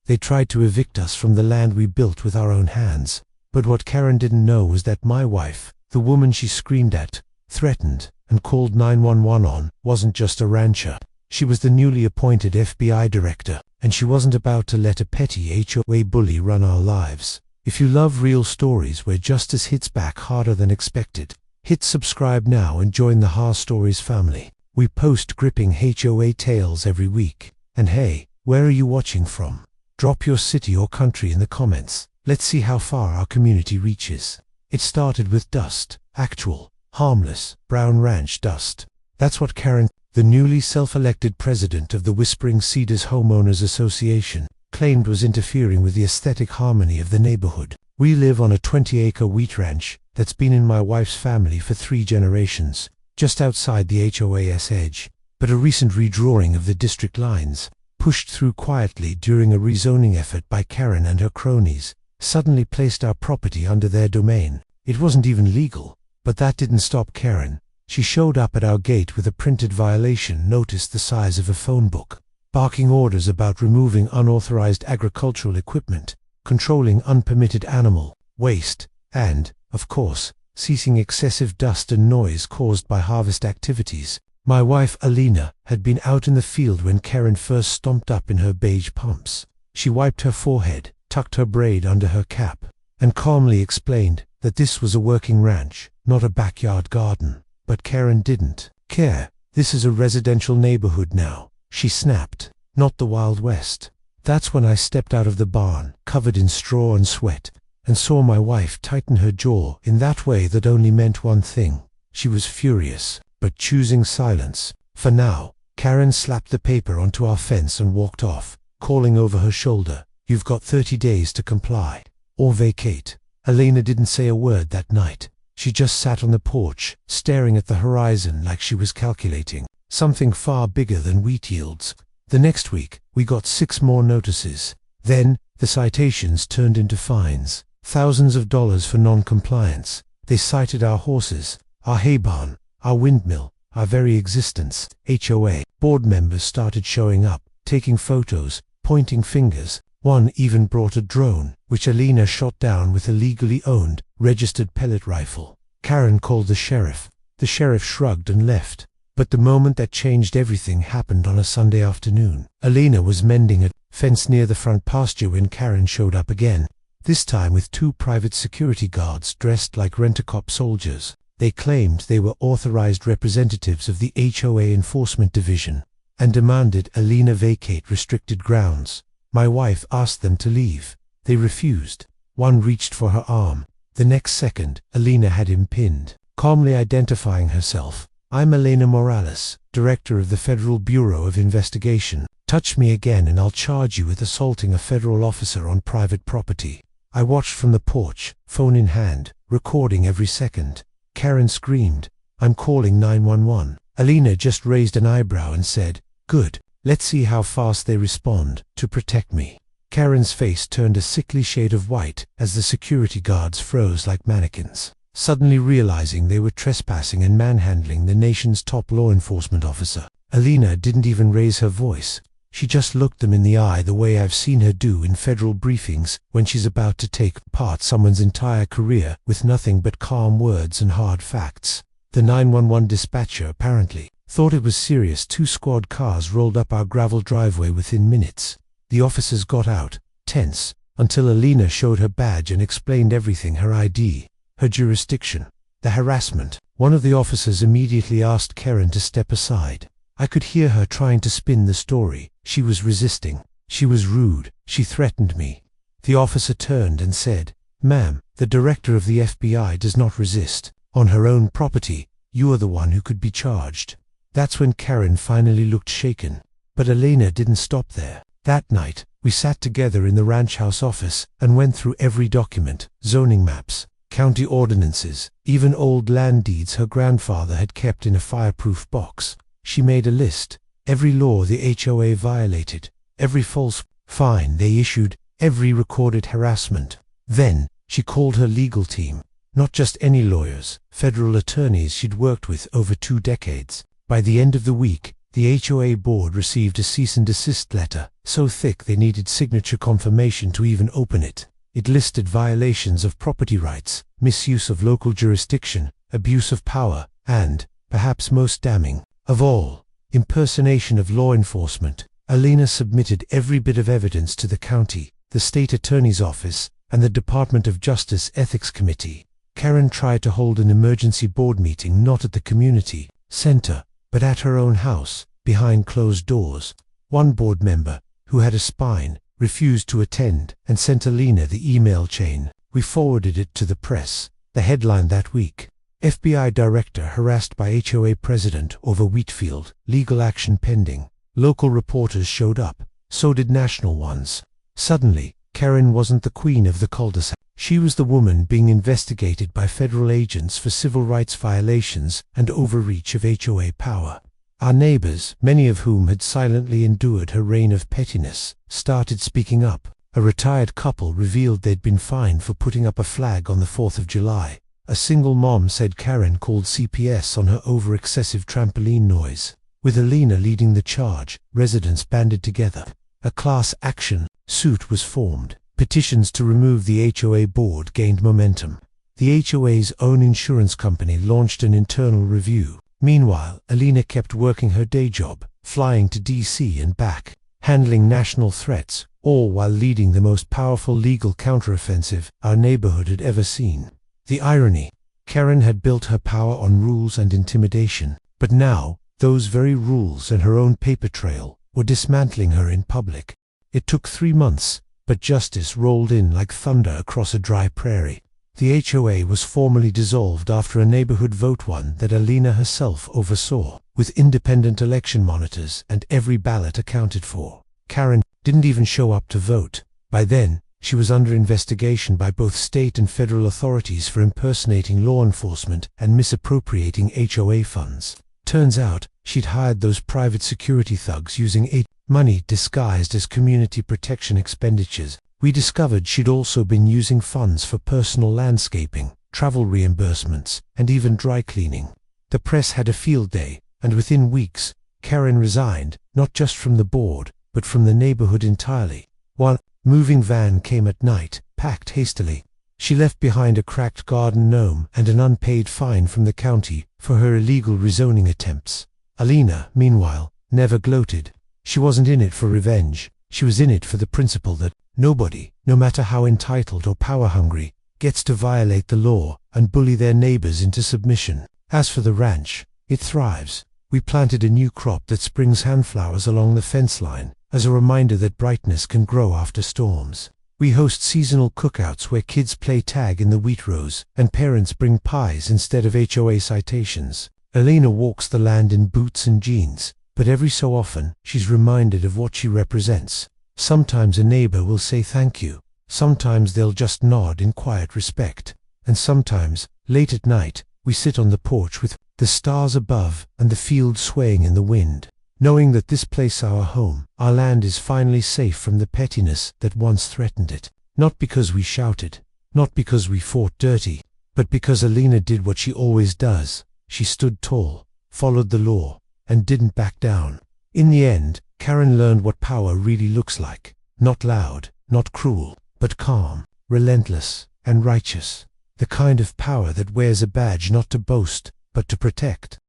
They tried to evict us from the land we built with our own hands. But what Karen didn't know was that my wife, the woman she screamed at, threatened, and called 911 on, wasn't just a rancher. She was the newly appointed FBI director, and she wasn't about to let a petty HOA bully run our lives. If you love real stories where justice hits back harder than expected, hit subscribe now and join the Horror Stories family. We post gripping HOA tales every week. And hey, where are you watching from? Drop your city or country in the comments. Let's see how far our community reaches. It started with dust, actual, harmless, brown ranch dust. That's what Karen, the newly self-elected president of the Whispering Cedars Homeowners Association, claimed was interfering with the aesthetic harmony of the neighborhood. We live on a 20-acre wheat ranch that's been in my wife's family for 3 generations, just outside the HOA's edge. But a recent redrawing of the district lines, pushed through quietly during a rezoning effort by Karen and her cronies, suddenly placed our property under their domain. It wasn't even legal, but that didn't stop Karen. She showed up at our gate with a printed violation notice the size of a phone book, barking orders about removing unauthorized agricultural equipment, controlling unpermitted animal waste, and, of course, ceasing excessive dust and noise caused by harvest activities. My wife, Alina, had been out in the field when Karen first stomped up in her beige pumps. She wiped her forehead, tucked her braid under her cap, and calmly explained that this was a working ranch, not a backyard garden. But Karen didn't care. This is a residential neighborhood now, she snapped, not the Wild West. That's when I stepped out of the barn, covered in straw and sweat, and saw my wife tighten her jaw in that way that only meant one thing. She was furious, but choosing silence. For now, Karen slapped the paper onto our fence and walked off, calling over her shoulder, "You've got 30 days to comply, or vacate." Elena didn't say a word that night. She just sat on the porch, staring at the horizon like she was calculating something far bigger than wheat yields. The next week, we got 6 more notices. Then, the citations turned into fines. Thousands of dollars for non-compliance. They cited our horses, our hay barn, our windmill, our very existence. HOA board members started showing up, taking photos, pointing fingers. One even brought a drone, which Alina shot down with a legally owned, registered pellet rifle. Karen called the sheriff. The sheriff shrugged and left. But the moment that changed everything happened on a Sunday afternoon. Alina was mending a fence near the front pasture when Karen showed up again, this time with 2 private security guards dressed like rent-a-cop soldiers. They claimed they were authorized representatives of the HOA Enforcement Division and demanded Alina vacate restricted grounds. My wife asked them to leave. They refused. One reached for her arm. The next second, Alina had him pinned. Calmly identifying herself, "I'm Elena Morales, Director of the Federal Bureau of Investigation. Touch me again and I'll charge you with assaulting a federal officer on private property." I watched from the porch, phone in hand, recording every second. Karen screamed, "I'm calling 911. Alina just raised an eyebrow and said, "Good. Let's see how fast they respond to protect me." Karen's face turned a sickly shade of white as the security guards froze like mannequins, suddenly realizing they were trespassing and manhandling the nation's top law enforcement officer. Alina didn't even raise her voice. She just looked them in the eye the way I've seen her do in federal briefings when she's about to take apart someone's entire career with nothing but calm words and hard facts. The 911 dispatcher apparently thought it was serious. 2 squad cars rolled up our gravel driveway within minutes. The officers got out, tense, until Alina showed her badge and explained everything: her ID, her jurisdiction, the harassment. One of the officers immediately asked Karen to step aside. I could hear her trying to spin the story. She was resisting. She was rude. She threatened me. The officer turned and said, "Ma'am, the director of the FBI does not resist. On her own property, you are the one who could be charged." That's when Karen finally looked shaken. But Elena didn't stop there. That night, we sat together in the ranch house office and went through every document: zoning maps, county ordinances, even old land deeds her grandfather had kept in a fireproof box. She made a list: every law the HOA violated, every false fine they issued, every recorded harassment. Then, she called her legal team. Not just any lawyers, federal attorneys she'd worked with over 2 decades. By the end of the week, The HOA board received a cease and desist letter, so thick they needed signature confirmation to even open it. It listed violations of property rights, misuse of local jurisdiction, abuse of power, and, perhaps most damning of all, impersonation of law enforcement. Alina submitted every bit of evidence to the county, the state attorney's office, and the Department of Justice Ethics Committee. Karen tried to hold an emergency board meeting not at the community center, but at her own house, behind closed doors. One board member, who had a spine, refused to attend and sent Alina the email chain. We forwarded it to the press. The headline that week: FBI director harassed by HOA president over Wheatfield, legal action pending. Local reporters showed up, so did national ones. Suddenly, Karen wasn't the queen of the cul-de-sac. She was the woman being investigated by federal agents for civil rights violations and overreach of HOA power. Our neighbors, many of whom had silently endured her reign of pettiness, started speaking up. A retired couple revealed they'd been fined for putting up a flag on the 4th of July. A single mom said Karen called CPS on her over-excessive trampoline noise. With Alina leading the charge, residents banded together. A class action suit was formed. Petitions to remove the HOA board gained momentum. The HOA's own insurance company launched an internal review. Meanwhile, Alina kept working her day job, flying to DC and back, handling national threats, all while leading the most powerful legal counteroffensive our neighborhood had ever seen. The irony: Karen had built her power on rules and intimidation, but now, those very rules and her own paper trail were dismantling her in public. It took 3 months, but justice rolled in like thunder across a dry prairie. The HOA was formally dissolved after a neighborhood vote won that Alina herself oversaw, with independent election monitors and every ballot accounted for. Karen didn't even show up to vote. By then, she was under investigation by both state and federal authorities for impersonating law enforcement and misappropriating HOA funds. Turns out, she'd hired those private security thugs using money disguised as community protection expenditures. We discovered she'd also been using funds for personal landscaping, travel reimbursements, and even dry cleaning. The press had a field day, and within weeks, Karen resigned, not just from the board, but from the neighborhood entirely. One moving van came at night, packed hastily. She left behind a cracked garden gnome and an unpaid fine from the county for her illegal rezoning attempts. Alina, meanwhile, never gloated. She wasn't in it for revenge. She was in it for the principle that nobody, no matter how entitled or power-hungry, gets to violate the law and bully their neighbors into submission. As for the ranch, it thrives. We planted a new crop that springs handflowers along the fence line, as a reminder that brightness can grow after storms. We host seasonal cookouts where kids play tag in the wheat rows, and parents bring pies instead of HOA citations. Alina walks the land in boots and jeans, but every so often, she's reminded of what she represents. Sometimes a neighbor will say thank you. Sometimes they'll just nod in quiet respect. And sometimes, late at night, we sit on the porch with the stars above and the field swaying in the wind, knowing that this place, our home, our land, is finally safe from the pettiness that once threatened it. Not because we shouted, not because we fought dirty, but because Alina did what she always does. She stood tall, followed the law, and didn't back down. In the end, Karen learned what power really looks like. Not loud, not cruel, but calm, relentless, and righteous. The kind of power that wears a badge not to boast, but to protect.